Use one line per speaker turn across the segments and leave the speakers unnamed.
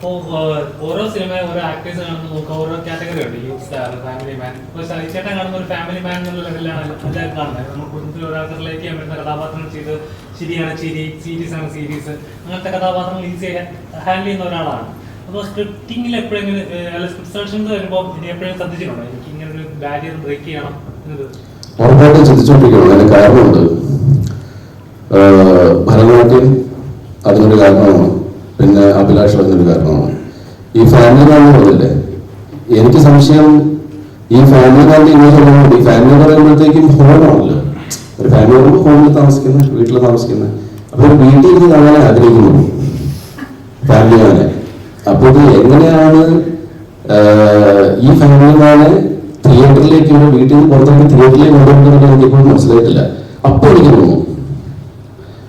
ഓരോ സിനിമ ഓരോ ആക്ടേഴ്സ് കാണുമ്പോൾ നമുക്ക് ഓരോ കാറ്റഗറി ഉണ്ട്. യൂത്ത് സ്റ്റാർ, ഫാമിലി മാൻ. ഇപ്പോൾ ചേട്ടൻ കാണുന്ന ഒരു ഫാമിലി മാൻ എന്നുള്ള ലെവലിലാണ് എല്ലാവരും കാണുന്നത്. നമ്മൾ കുടുംബത്തിൽ ഒരാൾക്ക് റിലേറ്റ് ചെയ്യാൻ പറ്റുന്ന കഥാപാത്രങ്ങൾ ചെയ്ത് ശരിയാണ് ചിരി, സീരീസ് ആണ് സീരീസ്, അങ്ങനത്തെ കഥാപാത്രങ്ങൾ ഈസി ഹാൻഡിൽ ചെയ്യുന്ന ഒരാളാണ്. അപ്പോൾ സ്ക്രിപ്റ്റിങ്ങിൽ എപ്പോഴെങ്കിലും സ്ക്രിപ്റ്റ് സെലക്ഷൻ വരുമ്പോൾ എപ്പോഴും ശ്രദ്ധിച്ചിട്ടുണ്ടോ എനിക്ക് ഇങ്ങനെ ഒരു ബാരിയർ ബ്രേക്ക് ചെയ്യണം എന്നത്?
ഉറപ്പായിട്ടും ചിന്തിച്ചുകൊണ്ടിരിക്കണം. അതിന് കാരണമുണ്ട്. ഭരതനാട്യം അതിനൊരു കാരണമാണ്, പിന്നെ അഭിലാഷം അതിനൊരു കാരണമാണ്. ഈ ഫാമിലി മാൻ പറഞ്ഞില്ലേ, എനിക്ക് സംശയം ഈ ഫാമിലി മാൻ്റെ ഇമേജ് ഉള്ളതുകൊണ്ട് ഈ ഫാമിലി എന്ന് പറയുമ്പോഴത്തേക്കും ഹോമാണല്ലോ. ഒരു ഫാമിലി പറയുമ്പോൾ ഹോമിൽ താമസിക്കുന്നത്, വീട്ടിൽ താമസിക്കുന്നത്. അപ്പോൾ ഒരു വീട്ടിൽ ഇരുന്ന് കാണാൻ ആഗ്രഹിക്കുന്നു ഫാമിലി മാനെ. അപ്പോൾ ഇത് എങ്ങനെയാണ് ഈ ഫാമിലി മാനെ തിയേറ്ററിലേക്ക് വീട്ടിൽ നിന്ന് പുറത്തേക്ക് തിയേറ്ററിലേക്ക് കൊണ്ടുവരുന്നത് എനിക്ക് ഇപ്പോഴും മനസ്സിലായിട്ടില്ല. അപ്പോൾ എനിക്ക് തോന്നുന്നു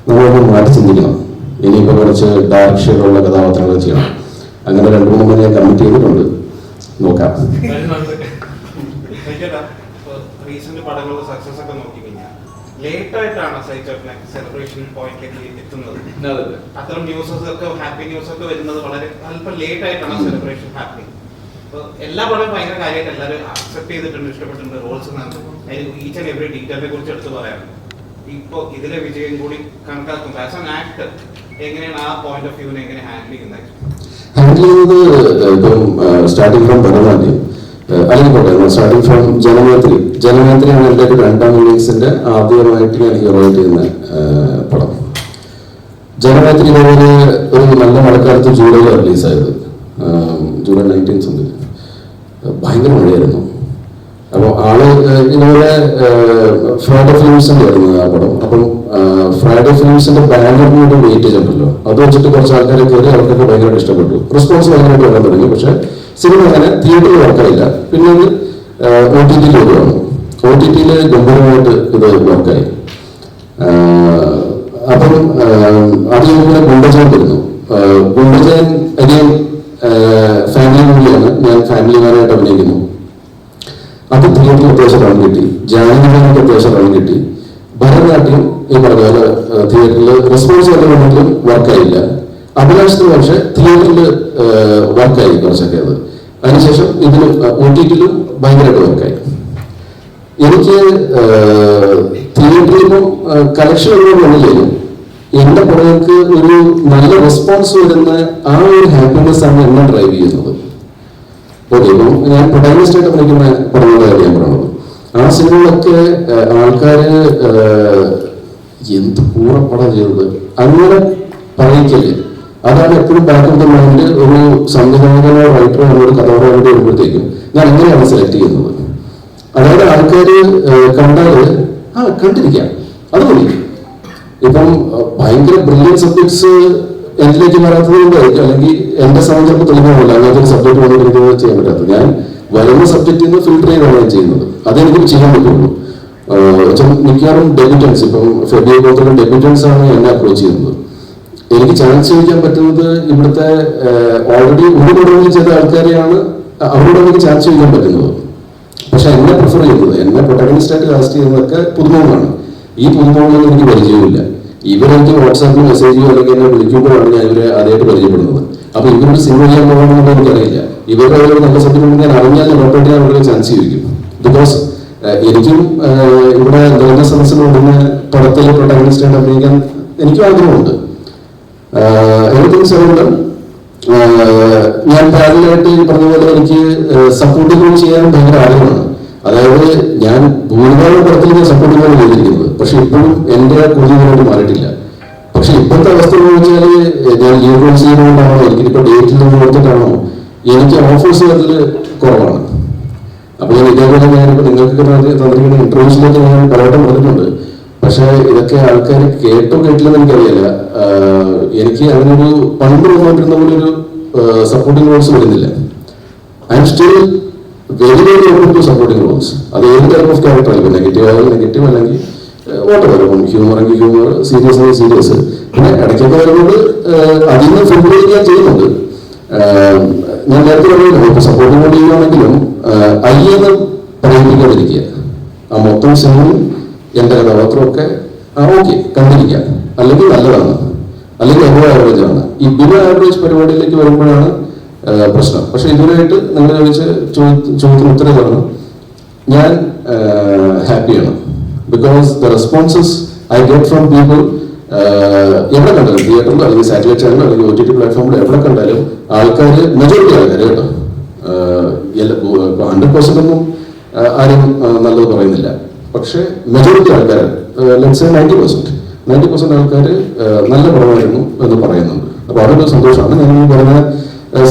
നമ്മളൊന്ന് മാറ്റി ചിന്തിക്കണം. ഇനിയിപ്പോൾ കുറച്ച് ഡാർക്ക് ഷെയ്ഡുള്ള കഥാപാത്രങ്ങൾ ചെയ്യണം. അങ്ങനെ 2-3 ഞാൻ കമ്മിറ്റ് ചെയ്തിട്ടുണ്ട്. നോക്കാം.
റീസെന്റ് പടങ്ങളുടെ സക്സസ് ഒക്കെ നോക്കിക്കഴിഞ്ഞാൽ ലേറ്റ് ആയിട്ടാണ് സെലിബ്രേഷൻ പോയിന്റിലേക്ക് എത്തുന്നത്. അത്തരം ന്യൂസസ് ഒക്കെ ഹാപ്പി ന്യൂസ് ഒക്കെ വരുന്നത് വളരെ അല്പം ലേറ്റ് ആയിട്ടാണ് സെലിബ്രേഷൻ ഹാപ്പി. എല്ലാ പടവും ഭയങ്കര കാര്യമായിട്ട് എല്ലാവരും അക്സെപ്റ്റ് ചെയ്തിട്ടുണ്ട്, ഇഷ്ടപ്പെട്ടിട്ടുണ്ട്. റോൾസ് ഈച്ച് ആൻഡ് എവറി ഡീറ്റെയിലിനെ കുറിച്ച് എടുത്ത് പറയാറുണ്ട്. ഇപ്പൊ ഇതിലെ വിജയം കൂടി കണക്കാക്കുമ്പോൾ ആസ് ആൻ ആക്ടർ എങ്ങനെയാണ് ആ പോയിന്റ് ഓഫ് വ്യൂവിനെ എങ്ങനെ ഹാൻഡിൽ ചെയ്യുന്നത്?
ഇപ്പം സ്റ്റാർട്ടിങ് ഫ്രം ഭരതനാട്യം അല്ലെങ്കിൽ സ്റ്റാർട്ടിങ് ഫ്രം ജനമേത്രിയാണ് എൻ്റെ ഒരു 2ാം ഇന്നിംഗ്സിന്റെ ആദ്യമായിട്ട് ഞാൻ ഹീറോ ചെയ്യുന്ന പടം. ജനമേത്രി ഒരു നല്ല മഴക്കാലത്ത് ജൂലൈ റിലീസായത്, ജൂലൈ 19 ഭയങ്കര മഴയായിരുന്നു. അപ്പോൾ ആള് ഇതുപോലെ ഫ്രൈഡേ ഫിലിംസിന്റെ ആയിരുന്നു ആ പടം. അപ്പം ഫ്രൈഡേ ഫിലിംസിന്റെ ബാനറിന് ഒരു വെയിറ്റേജ് ഉണ്ടല്ലോ, അത് വെച്ചിട്ട് കുറച്ച് ആൾക്കാരെ കയറി, അവർക്കൊക്കെ ഭയങ്കരമായിട്ട് ഇഷ്ടപ്പെട്ടു. റെസ്പോൺസ് ഭയങ്കരമായിട്ട് വരാൻ തുടങ്ങി. പക്ഷെ സിനിമ അങ്ങനെ തിയേറ്ററിൽ വർക്കായില്ല. പിന്നെ ഇത് OTT വരുവാണ്. OTT ഗംഭീരമായിട്ട് ഇത് വർക്കായി. അപ്പം അത് കഴിഞ്ഞാൽ ഗുണ്ടജാൻ വരുന്നു. ഗുണ്ടജാൻ അഗൈൻ ഫാമിലി മൂവിയാണ്. ഞാൻ ഫാമിലി മാനായിട്ട് അഭിനയിക്കുന്നു. അത് തിയേറ്ററിൽ അത്യാവശ്യം റൺ കിട്ടി. ജാനകിക്ക് അത്യാവശ്യം റൺ കിട്ടി. ഭരതനാട്യം ഈ പറഞ്ഞ പോലെ തിയേറ്ററിൽ റെസ്പോൺസ് വന്നിട്ടുണ്ടെങ്കിലും വർക്കായില്ല. അഭിലാഷത്തിന് പക്ഷെ തിയേറ്ററിൽ വർക്കായി കുറച്ചൊക്കെ. അത് അതിനുശേഷം ഇതിലും OTT-ലും ഭയങ്കരമായിട്ട് വർക്കായി. എനിക്ക് തിയേറ്ററിലും കളക്ഷൻ ഒന്നും വന്നില്ലേലും എന്റെ പടങ്ങൾക്ക് ഒരു നല്ല റെസ്പോൺസ് വരുന്ന ആ ഒരു ഹാപ്പിനെസ് ആണ് എന്നെ ഡ്രൈവ് ചെയ്യുന്നത്. ഓക്കെ, ഇപ്പം ഞാൻ പ്രൊട്ടാഗണിസ്റ്റ് ആയിട്ട് അഭിനയിക്കുന്ന പടങ്ങളുടെ കാര്യം പറയുന്നത്, ആ സിനിമകളൊക്കെ ആൾക്കാര് എന്ത് പൂർണ്ണപ്പടം ചെയ്തത് അങ്ങനെ പറയിക്കല്. അതാണ് എപ്പോഴും ബാക്ക് ഓഫ് ദ മൈൻഡ്. ഒരു സംവിധായകനോ റൈറ്ററോ എന്നോട് കഥ പറയാൻ വരുമ്പോഴത്തേക്കും ഞാൻ എങ്ങനെയാണ് സെലക്ട് ചെയ്യുന്നത്. അതായത് ആൾക്കാര് കണ്ടാല് കണ്ടിരിക്കാം, അത് മതി. ഇപ്പം ഭയങ്കര ബ്രില്യൻ സബ്ജക്ട്സ് എന്നിലേക്ക് വരാത്തത് കൊണ്ടായിരിക്കും, അല്ലെങ്കിൽ എന്റെ സമയം ചിലപ്പോൾ തെളിഞ്ഞില്ല അങ്ങനത്തെ ഒരു സബ്ജക്ട് വന്നിട്ട് എനിക്ക് ചെയ്യാൻ പറ്റാത്തത്. ഞാൻ വരുന്ന സബ്ജക്റ്റിൽ നിന്ന് ഫിൽട്ടർ ചെയ്താണ് ഞാൻ ചെയ്യുന്നത്. അതെനിക്ക് ചെയ്യാൻ പറ്റുള്ളൂ. മിക്കവാറും ഡെബ്യൂട്ടൻസ്, ഇപ്പം ഫെബ്രുവരി പോലത്തെ ഡെബ്യൂട്ടൻസ് ആണ് എന്നെ അപ്രോച്ച് ചെയ്യുന്നത്. എനിക്ക് ചാൻസ് ചോദിക്കാൻ പറ്റുന്നത് ഇവിടുത്തെ ഓൾറെഡി ഒരു പടങ്ങളിൽ ചെയ്ത ആൾക്കാരെയാണ്, അവരോട് എനിക്ക് ചാൻസ് ചോദിക്കാൻ പറ്റുന്നത്. പക്ഷെ എന്നെ പ്രിഫർ ചെയ്യുന്നത്, എന്നെ പ്രൊട്ടാഗണിസ്റ്റ് ആയിട്ട് കാസ്റ്റ് ചെയ്യുന്നതൊക്കെ പുതുമുഖമാണ്. ഈ പുതുമുഖങ്ങളിൽ എനിക്ക് പരിചയമില്ല. ഇവരെനിക്ക് വാട്സാപ്പിൽ മെസ്സേജ് ചെയ്യോ അല്ലെങ്കിൽ എന്നെ വിളിക്കുമ്പോഴാണ് ഞാൻ ഇവരെ ആദ്യമായിട്ട് പരിചയപ്പെടുന്നത്. അപ്പൊ ഇവരൊരു സിനിമ ചെയ്യാൻ പോകണമെന്ന് എനിക്കറിയില്ല. ഇവരുടെ ഒരു നല്ല സബ്ജക്ട് ഞാൻ അറിഞ്ഞാൽ ഞാൻ ഉറപ്പായിട്ട് ഞാൻ അവരുടെ ചാൻസ് ചോദിക്കും. ബിക്കോസ് എനിക്കും ഇവിടെ ലോക സദസ്സിൽ ഓടുന്ന പടത്തിൽ പ്രൊട്ടാഗണിസ്റ്റ് ആയിട്ട് അഭിനയിക്കാൻ എനിക്കും ആഗ്രഹമുണ്ട്. എനിക്കും സൗണ്ട് ഞാൻ പാരലായിട്ട് പറഞ്ഞ പോലെ എനിക്ക് സപ്പോർട്ടിംഗ് ചെയ്യാൻ ഭയങ്കര ആഗ്രഹമാണ്. അതായത് ഞാൻ ഭൂരിഭാഗം പടത്തിൽ ഞാൻ സപ്പോർട്ടിംഗ് ചെയ്തിരിക്കുന്നത്, പക്ഷെ ഇപ്പോഴും എന്റെ കൂടുതലായിട്ട് മാറിയിട്ടില്ല. പക്ഷെ ഇപ്പോഴത്തെ അവസ്ഥ എന്ന് വെച്ചാൽ ഞാൻ ലീവ് കോഴ്സ് ചെയ്യുന്നതുകൊണ്ടാണോ എനിക്കിപ്പോ ഡേറ്റിൽ നിന്ന് കൊടുത്തിട്ടാണോ എനിക്ക് ഓഫേഴ്സ് അതിൽ കുറവാണ്. അപ്പൊ ഞാൻ ഇതേപോലെ ഞാനിപ്പോ നിങ്ങൾക്ക് തന്നിരിക്കുന്ന ഇന്റർവ്യൂസിലേക്ക് ഞാൻ പലവട്ടം പറഞ്ഞിട്ടുണ്ട്. പക്ഷെ ഇതൊക്കെ ആൾക്കാർ കേട്ടോ കേട്ടില്ലെന്ന് എനിക്കറിയില്ല. എനിക്ക് അതിനൊരു പണ്ട് വന്നിരുന്ന പോലെ ഒരു സപ്പോർട്ടിംഗ് റോൾസ് വരുന്നില്ല. I am still very very open to supporting roles. അത് ഏത് ടൈപ്പ് ഓഫ് ക്യാരക്ടർ ആയിരിക്കും, നെഗറ്റീവ് ആയാലും നെഗറ്റീവ്, അല്ലെങ്കിൽ വാട്ടവർ, ഹ്യൂമർ എങ്കിൽ ഹ്യൂമർ, സീരിയസ് ആണെങ്കിൽ സീരിയസ്. പിന്നെ ഇടയ്ക്കൊക്കെ വരുന്നത് അതിൽ നിന്ന് ഫിൽട്ടർ ഞാൻ ചെയ്യുന്നുണ്ട്. ഞാൻ നേരത്തെ പറയുന്നത് ഇപ്പൊ സപ്പോർട്ടിംഗ് റോൾ ചെയ്യുകയാണെങ്കിലും അയ്യെന്ന് പറയിപ്പിക്കാതിരിക്കുക. ആ മൊത്തം സിനിമയും എന്റെ കഥാപാത്രമൊക്കെ ഓക്കെ കണ്ടിരിക്കാം, അല്ലെങ്കിൽ നല്ലതാണ്. അല്ലെങ്കിൽ എബോ ആവറേജ് ആണ്. ഈ ബിലോ ആവറേജ് പരിപാടിയിലേക്ക് വരുമ്പോഴാണ് പ്രശ്നം. പക്ഷെ ഇതുവരെയായിട്ട് നിങ്ങൾ ചോദ്യത്തിന് ഉത്തരം തരണം, ഞാൻ ഹാപ്പിയാണ്. Because the responses I get from people എവിടെ കണ്ടാലും, തിയേറ്ററിലോ അല്ലെങ്കിൽ സാറ്റലൈറ്റ് ചാനലോ അല്ലെങ്കിൽ OTT പ്ലാറ്റ്ഫോമിലോ എവിടെ കണ്ടാലും ആൾക്കാർ, മെജോറിറ്റി ആൾക്കാർ കേട്ടോ, 100% ഒന്നും ആരും നല്ലത് പറയുന്നില്ല, പക്ഷെ മെജോറിറ്റി ആൾക്കാർ, ലെറ്റ്സ് സേ 90% ആൾക്കാർ നല്ല പടമായിരുന്നു എന്ന് പറയുന്നുണ്ട്. അപ്പൊ അതൊരു സന്തോഷമാണ്. ഞാൻ ഈ പറഞ്ഞ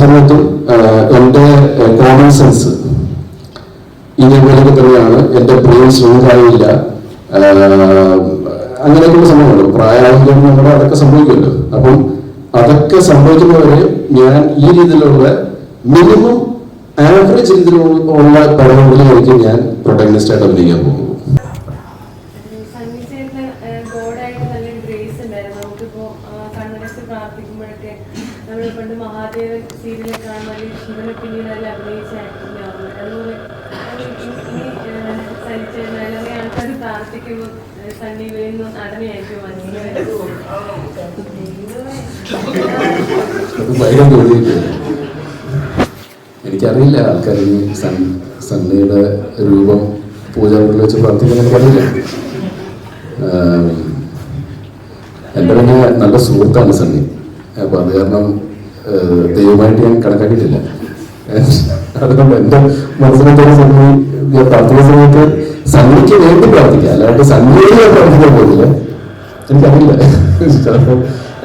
സമയത്തും എൻ്റെ കോമൺ സെൻസ് ഇതേപോലെയൊക്കെ തന്നെയാണ്. എൻ്റെ ബ്രെയിൻ സ്ട്രോങ് അങ്ങനെയൊക്കെയുള്ള സംഭവമുണ്ട്. പ്രായമാകുമ്പോൾ നമ്മുടെ അതൊക്കെ സംഭവിക്കുമല്ലോ. അപ്പം അതൊക്കെ സംഭവിക്കുന്നവരെ ഞാൻ ഈ രീതിയിലുള്ള മിനിമം ആവറേജ് രീതിയിലുള്ള പടങ്ങളിലായിരിക്കും ഞാൻ പ്രൊട്ടഗണിസ്റ്റ് ആയിട്ട് അഭിനയിക്കാൻ പോകുന്നത്.
പണ്ട് മഹാദേവൻ സീരിയലിൽ കാണുമ്പോൾ ശിവനെ പിന്നീട് അതിൽ അഭിനയിച്ച ആക്ടിങ് ആവുന്നത്, അതുപോലെ സഹിച്ചതിനാലും ആൾക്കാർ പ്രാർത്ഥിക്കുമ്പോൾ സണ്ണി വീഴുന്നു നടനെയായിരിക്കും
എനിക്കറിയില്ല ആൾക്കാർ ഈ സണ്ണിയുടെ രൂപം പൂജകളിൽ വെച്ച് പ്രാർത്ഥിക്കാൻ എനിക്കറിയില്ല. എൻ്റെ പിന്നെ നല്ല സുഹൃത്താണ് സണ്ണി. അപ്പൊ അത് കാരണം ദൈവമായിട്ട് ഞാൻ കണക്കാക്കിയിട്ടില്ല. അതുകൊണ്ട് എൻ്റെ മനസ്സിലത്തോടെ സണ്ണി ഞാൻ പ്രാർത്ഥിക്കുന്ന സമയത്ത് സണ്ണിക്ക് വേണ്ടി പ്രാർത്ഥിക്കാം, അല്ലാണ്ട് സണ്ണിയെ ഞാൻ പ്രാർത്ഥിക്കാൻ പോകുന്നില്ല. എനിക്കറിയില്ല.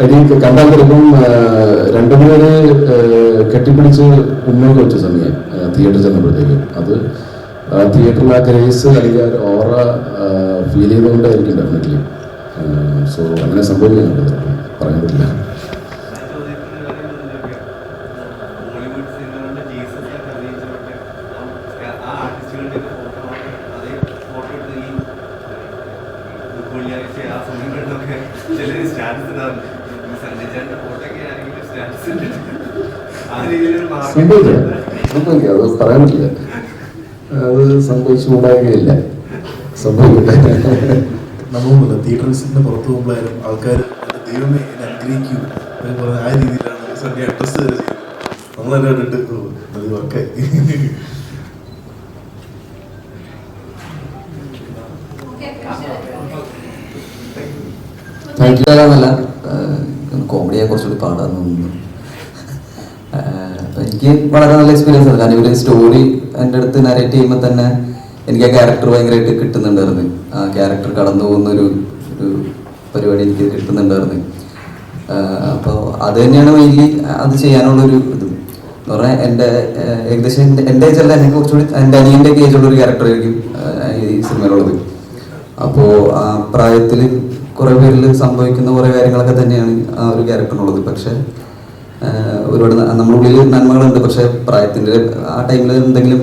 എനിക്ക് കണ്ടാൽ ചിലപ്പം രണ്ടുപേര് കെട്ടിപ്പിടിച്ച് ഉമ്മയൊക്കെ വെച്ചു സണ്ണിയെ തിയേറ്ററിൽ ചെന്നപ്പോഴത്തേക്ക്. അത് തിയേറ്ററിൽ ആ ഗ്രേസ് അല്ലെങ്കിൽ ആ ഓറ ഫീൽ ചെയ്തുകൊണ്ടായിരിക്കും ഡെഫിനറ്റ്ലി. സോ അങ്ങനെ സംഭവിക്കുന്നുണ്ട്, പറയാൻ പറ്റില്ല. സംഭവിക്കാം, അത് പറയാൻ പറ്റില്ല. അത് സംഭവിച്ചുകൂടാകുകയില്ല, സംഭവിക്കട്ടെ.
നമ്മളൊന്നുമില്ല, തിയേറ്ററിന് പുറത്തു പോകുമ്പോഴായാലും ആൾക്കാർ എൻ്റെ ദൈവമേ എന്നെ അനുഗ്രഹിക്കൂ എന്ന് പറഞ്ഞ ആ രീതിയിലാണ് സണ്ണി അഡ്രസ് വരെ ചെയ്യുന്നത്. നമ്മളെന്നെ കണ്ടിട്ട് അത് വർക്കായി.
Thank you. എന്നല്ല, കോമഡിയെ കുറച്ചുകൂടി പാടാന്ന് തോന്നുന്നു. എനിക്ക് വളരെ നല്ല എക്സ്പീരിയൻസ് ആണ്. കാരണം ഇവര് സ്റ്റോറി എൻ്റെ അടുത്ത് നരേറ്റ് ചെയ്യുമ്പോൾ തന്നെ എനിക്ക് ആ ക്യാരക്ടർ ഭയങ്കരമായിട്ട് കിട്ടുന്നുണ്ടായിരുന്നു. ആ ക്യാരക്ടർ കടന്നു പോകുന്ന ഒരു പരിപാടി എനിക്ക് കിട്ടുന്നുണ്ടായിരുന്നു. അപ്പോൾ അത് തന്നെയാണ് മെയിൻലി അത് ചെയ്യാനുള്ളൊരു ഇത് എന്ന് പറഞ്ഞാൽ എൻ്റെ ഏകദേശം എൻ്റെ ഏജല്ല, എനിക്ക് കുറച്ചുകൂടി എൻ്റെ അനിയൻ്റെ ഒക്കെ ഏജുള്ളൊരു ക്യാരക്ടറായിരിക്കും ഈ സിനിമയിലുള്ളത്. അപ്പോൾ ആ പ്രായത്തിൽ കുറേ പേരിൽ സംഭവിക്കുന്ന കുറേ കാര്യങ്ങളൊക്കെ തന്നെയാണ് ആ ഒരു ക്യാരക്ടറിനുള്ളത്. പക്ഷെ ഒരുപാട് നമ്മുടെ ഉള്ളിൽ നന്മകളുണ്ട്. പക്ഷെ പ്രായത്തിൻ്റെ ആ ടൈമിൽ എന്തെങ്കിലും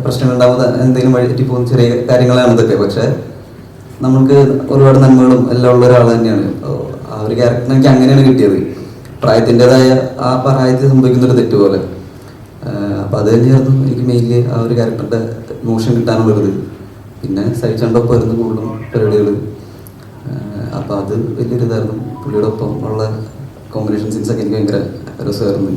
പ്രശ്നങ്ങൾ ഉണ്ടാവുന്ന എന്തെങ്കിലും വഴിറ്റി പോകുന്ന ചെറിയ കാര്യങ്ങളാണ് ഇതൊക്കെ. പക്ഷെ നമുക്ക് ഒരുപാട് നന്മകളും എല്ലാം ഉള്ള ഒരാൾ തന്നെയാണ്. ആ ഒരു ക്യാരക്ടർ എനിക്ക് അങ്ങനെയാണ് കിട്ടിയത്, പ്രായത്തിൻ്റെതായ ആ പ്രായത്തിൽ സംഭവിക്കുന്നൊരു തെറ്റ് പോലെ. അപ്പം അത് തന്നെയായിരുന്നു എനിക്ക് മെയിൻലി ആ ഒരു ക്യാരക്ടറിൻ്റെ മോഷൻ കിട്ടാനുള്ളത്. പിന്നെ സഹിച്ചോണ്ടൊപ്പം ആയിരുന്നു കൂടുതലും പരിപാടികൾ. അപ്പോൾ അത് വലിയൊരു ഇതായിരുന്നു. പുള്ളിയുടെ ഒപ്പം ഉള്ള കോമ്പിനേഷൻ സീൻസൊക്കെ എനിക്ക് ഭയങ്കര രസമായിരുന്നു.